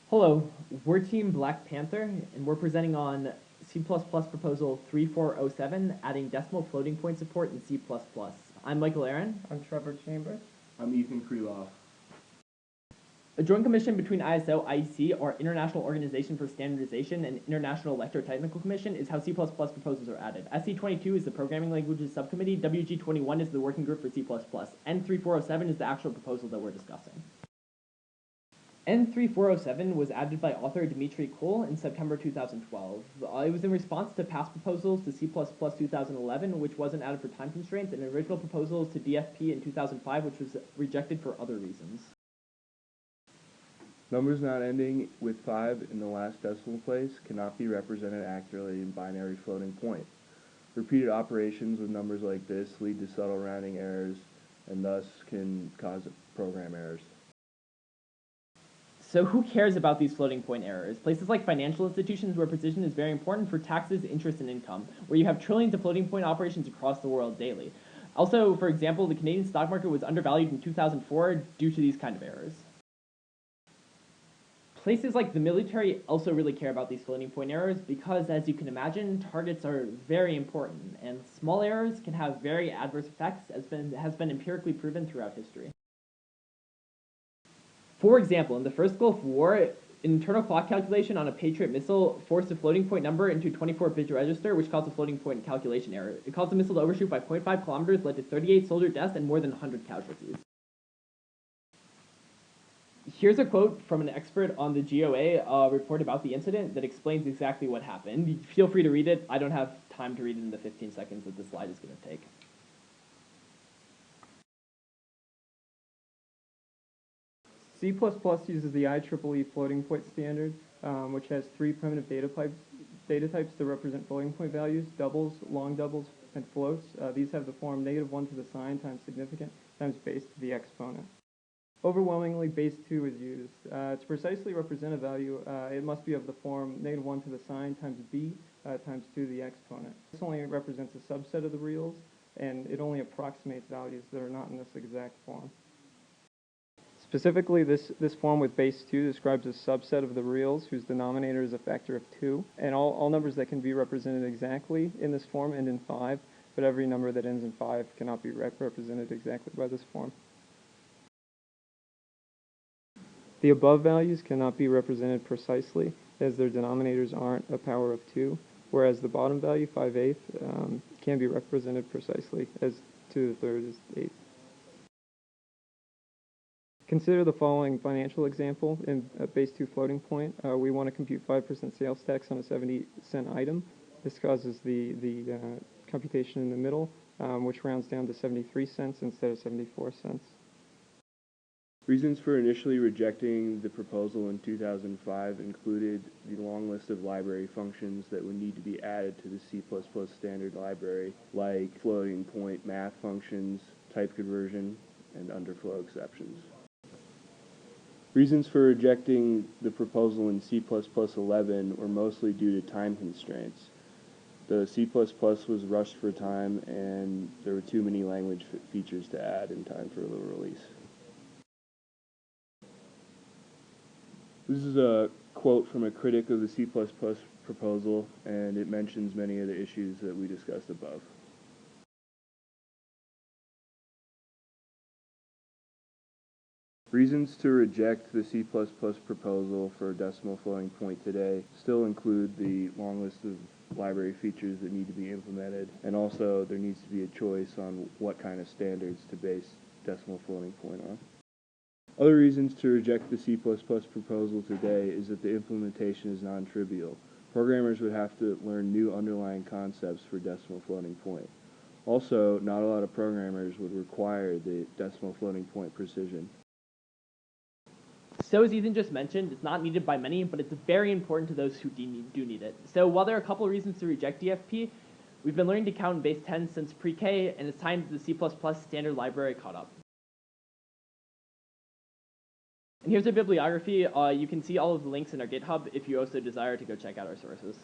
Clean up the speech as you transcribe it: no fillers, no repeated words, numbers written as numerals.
Hello, we're Team Black Panther, and we're presenting on C++ proposal 3407, adding decimal floating point support in C++. I'm Michael Aaron. I'm Trevor Chambers. I'm Ethan Kreloff. A joint commission between ISO, IEC, or International Organization for Standardization, and International Electrotechnical Commission is how C++ proposals are added. SC22 is the Programming Languages Subcommittee, WG21 is the working group for C++, N3407 is the actual proposal that we're discussing. N3407 was added by author Dmitry Kol in September 2012. It was in response to past proposals to C++ 2011, which wasn't added for time constraints, and original proposals to DFP in 2005, which was rejected for other reasons. Numbers not ending with 5 in the last decimal place cannot be represented accurately in binary floating point. Repeated operations with numbers like this lead to subtle rounding errors and thus can cause program errors. So who cares about these floating point errors? Places like financial institutions where precision is very important for taxes, interest, and income, where you have trillions of floating point operations across the world daily. Also, for example, the Canadian stock market was undervalued in 2004 due to these kind of errors. Places like the military also really care about these floating point errors because, as you can imagine, targets are very important, and small errors can have very adverse effects, as has been empirically proven throughout history. For example, in the first Gulf War, an internal clock calculation on a Patriot missile forced a floating point number into a 24-bit register, which caused a floating point calculation error. It caused the missile to overshoot by 0.5 kilometers, led to 38 soldier deaths and more than 100 casualties. Here's a quote from an expert on the GOA report about the incident that explains exactly what happened. Feel free to read it. I don't have time to read it in the 15 seconds that the slide is going to take. C++ uses the IEEE floating point standard, which has 3 primitive data types to represent floating point values: doubles, long doubles, and floats. These have the form -1 to the sign times significant times base to the exponent. Overwhelmingly, base 2 is used. To precisely represent a value, it must be of the form -1 to the sign times b times 2 to the exponent. This only represents a subset of the reals, and it only approximates values that are not in this exact form. Specifically, this form with base 2 describes a subset of the reals whose denominator is a factor of 2, and all numbers that can be represented exactly in this form end in 5, but every number that ends in 5 cannot be represented exactly by this form. The above values cannot be represented precisely, as their denominators aren't a power of 2, whereas the bottom value, 5/8, can be represented precisely, as 2 to the third is 8. Consider the following financial example. In a base 2 floating point, we want to compute 5% sales tax on a 70-cent item. This causes the computation in the middle, which rounds down to 73 cents instead of 74 cents. Reasons for initially rejecting the proposal in 2005 included the long list of library functions that would need to be added to the C++ standard library, like floating point math functions, type conversion, and underflow exceptions. Reasons for rejecting the proposal in C++ 11 were mostly due to time constraints. The C++ was rushed for time, and there were too many language features to add in time for the release. This is a quote from a critic of the C++ proposal, and it mentions many of the issues that we discussed above. Reasons to reject the C++ proposal for decimal floating point today still include the long list of library features that need to be implemented, and also there needs to be a choice on what kind of standards to base decimal floating point on. Other reasons to reject the C++ proposal today is that the implementation is non-trivial. Programmers would have to learn new underlying concepts for decimal floating point. Also, not a lot of programmers would require the decimal floating point precision. So as Ethan just mentioned, it's not needed by many, but it's very important to those who do need it. So while there are a couple of reasons to reject DFP, we've been learning to count in base 10 since pre-K, and it's time the C++ standard library caught up. And here's a bibliography. You can see all of the links in our GitHub if you also desire to go check out our sources.